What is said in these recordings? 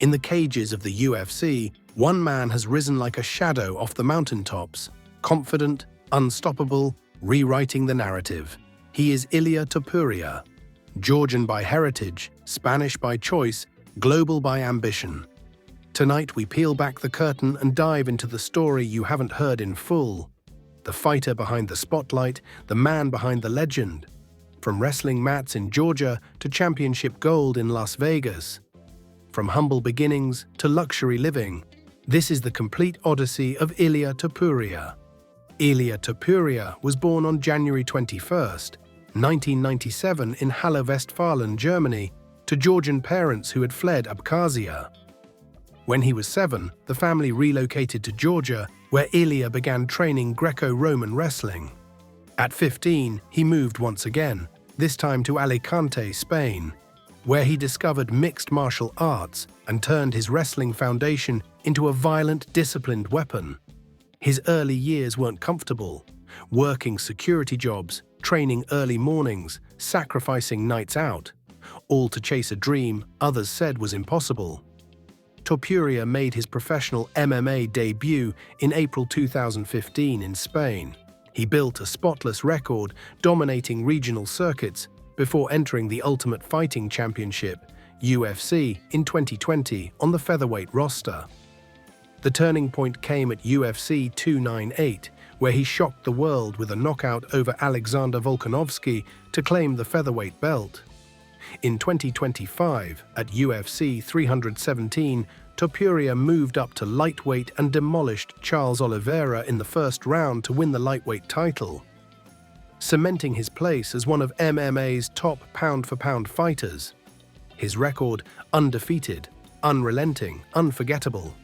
In the cages of the UFC, one man has risen like a shadow off the mountaintops, confident, unstoppable, rewriting the narrative. He is Ilia Topuria, Georgian by heritage, Spanish by choice, global by ambition. Tonight we peel back the curtain and dive into the story you haven't heard in full. The fighter behind the spotlight, the man behind the legend. From wrestling mats in Georgia to championship gold in Las Vegas. From humble beginnings to luxury living, this is the complete odyssey of Ilia Topuria. Ilia Topuria was born on January 21, 1997 in Halle, Westfalen, Germany, to Georgian parents who had fled Abkhazia. When he was 7, the family relocated to Georgia, where Ilia began training Greco-Roman wrestling. At 15, he moved once again, this time to Alicante, Spain, where he discovered mixed martial arts and turned his wrestling foundation into a violent, disciplined weapon. His early years weren't comfortable, working security jobs, training early mornings, sacrificing nights out, all to chase a dream others said was impossible. Topuria made his professional MMA debut in April 2015 in Spain. He built a spotless record, dominating regional circuits before entering the Ultimate Fighting Championship, UFC, in 2020 on the featherweight roster. The turning point came at UFC 298, where he shocked the world with a knockout over Alexander Volkanovski to claim the featherweight belt. In 2025, at UFC 317, Topuria moved up to lightweight and demolished Charles Oliveira in the first round to win the lightweight title, cementing his place as one of MMA's top pound-for-pound fighters. His record, undefeated, unrelenting, unforgettable.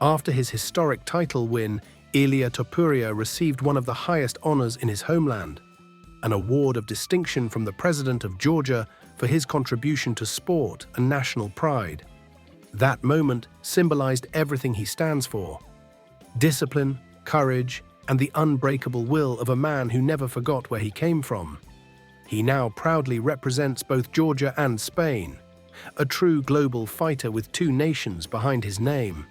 After his historic title win, Ilia Topuria received one of the highest honors in his homeland, an award of distinction from the President of Georgia for his contribution to sport and national pride. That moment symbolized everything he stands for: discipline, courage, and the unbreakable will of a man who never forgot where he came from. He now proudly represents both Georgia and Spain, a true global fighter with two nations behind his name.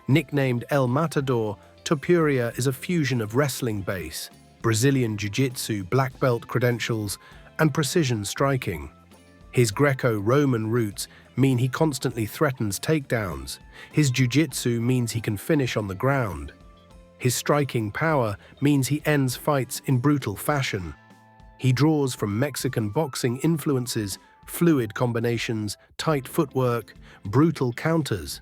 Nicknamed El Matador, Topuria is a fusion of wrestling base, Brazilian jiu-jitsu black belt credentials, and precision striking. His Greco-Roman roots mean he constantly threatens takedowns. His jiu-jitsu means he can finish on the ground. His striking power means he ends fights in brutal fashion. He draws from Mexican boxing influences, fluid combinations, tight footwork, brutal counters.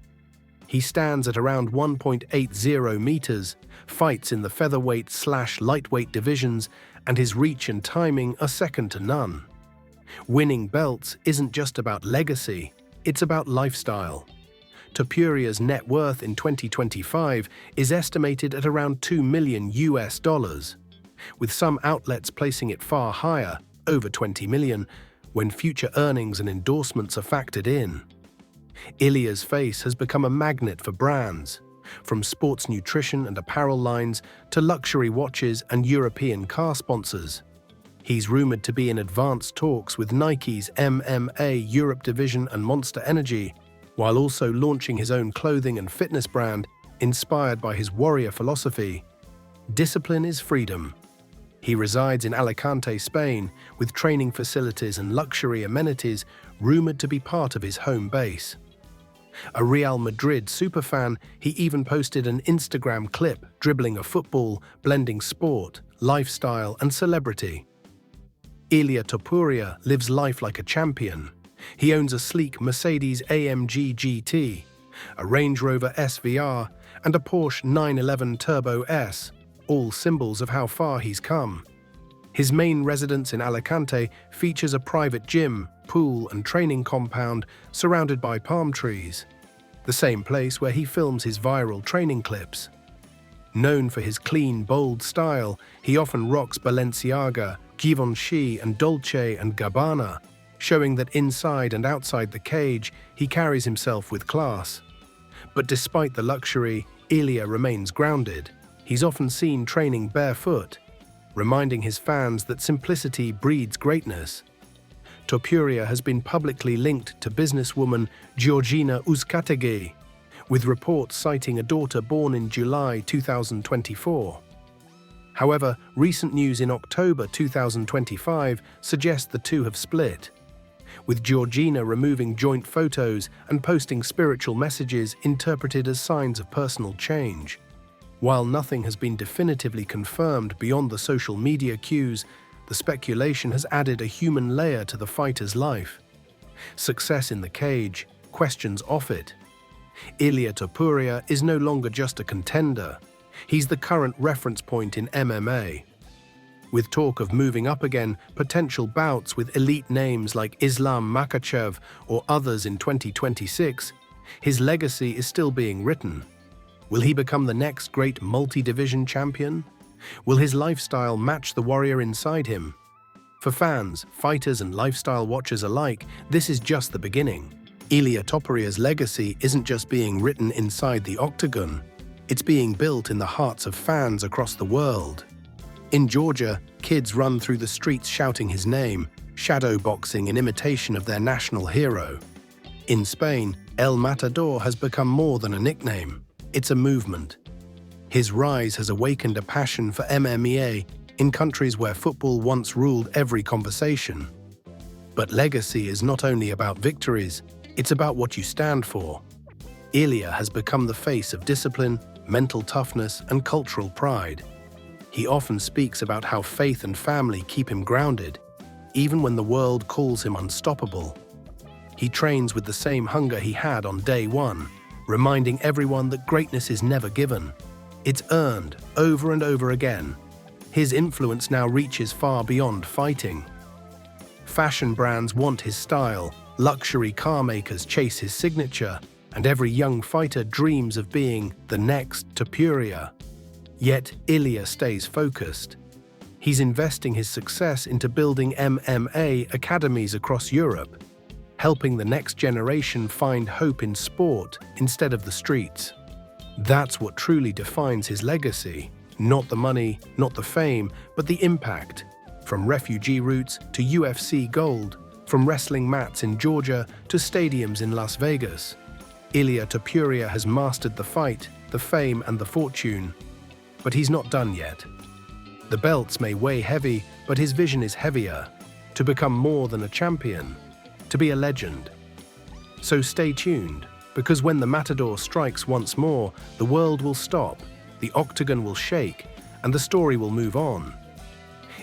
He stands at around 1.80 meters, fights in the featherweight/lightweight divisions, and his reach and timing are second to none. Winning belts isn't just about legacy, it's about lifestyle. Topuria's net worth in 2025 is estimated at around $2 million, with some outlets placing it far higher, over $20 million, when future earnings and endorsements are factored in. Ilia's face has become a magnet for brands, from sports nutrition and apparel lines to luxury watches and European car sponsors. He's rumored to be in advanced talks with Nike's MMA Europe division and Monster Energy, while also launching his own clothing and fitness brand inspired by his warrior philosophy. Discipline is freedom. He resides in Alicante, Spain, with training facilities and luxury amenities rumored to be part of his home base. A Real Madrid superfan, he even posted an Instagram clip dribbling a football, blending sport, lifestyle, and celebrity. Ilia Topuria lives life like a champion. He owns a sleek Mercedes-AMG GT, a Range Rover SVR, and a Porsche 911 Turbo S, all symbols of how far he's come. His main residence in Alicante features a private gym, pool, and training compound surrounded by palm trees, the same place where he films his viral training clips. Known for his clean, bold style, he often rocks Balenciaga, Givenchy, and Dolce & Gabbana, showing that inside and outside the cage, he carries himself with class. But despite the luxury, Ilia remains grounded. He's often seen training barefoot, reminding his fans that simplicity breeds greatness. Topuria has been publicly linked to businesswoman Georgina Uzcategui, with reports citing a daughter born in July 2024. However, recent news in October 2025 suggests the two have split, with Georgina removing joint photos and posting spiritual messages interpreted as signs of personal change. While nothing has been definitively confirmed beyond the social media cues, the speculation has added a human layer to the fighter's life. Success in the cage, questions off it. Ilia Topuria is no longer just a contender. He's the current reference point in MMA. With talk of moving up again, potential bouts with elite names like Islam Makhachev or others in 2026, his legacy is still being written. Will he become the next great multi-division champion? Will his lifestyle match the warrior inside him? For fans, fighters and lifestyle watchers alike, this is just the beginning. Ilia Topuria's legacy isn't just being written inside the octagon, it's being built in the hearts of fans across the world. In Georgia, kids run through the streets shouting his name, shadow boxing in imitation of their national hero. In Spain, El Matador has become more than a nickname. It's a movement. His rise has awakened a passion for MMA in countries where football once ruled every conversation. But legacy is not only about victories, it's about what you stand for. Ilia has become the face of discipline, mental toughness, and cultural pride. He often speaks about how faith and family keep him grounded, even when the world calls him unstoppable. He trains with the same hunger he had on day one, reminding everyone that greatness is never given. It's earned over and over again. His influence now reaches far beyond fighting. Fashion brands want his style, luxury car makers chase his signature, and every young fighter dreams of being the next Topuria. Yet Ilia stays focused. He's investing his success into building MMA academies across Europe, helping the next generation find hope in sport instead of the streets. That's what truly defines his legacy. Not the money, not the fame, but the impact. From refugee routes to UFC gold, from wrestling mats in Georgia to stadiums in Las Vegas, Ilia Topuria has mastered the fight, the fame, and the fortune. But he's not done yet. The belts may weigh heavy, but his vision is heavier. To become more than a champion, to be a legend. So stay tuned, because when the Matador strikes once more, the world will stop, the octagon will shake, and the story will move on.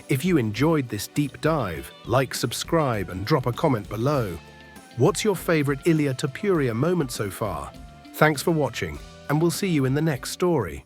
If you enjoyed this deep dive, like, subscribe, and drop a comment below. What's your favorite Ilia Topuria moment so far? Thanks for watching, and we'll see you in the next story.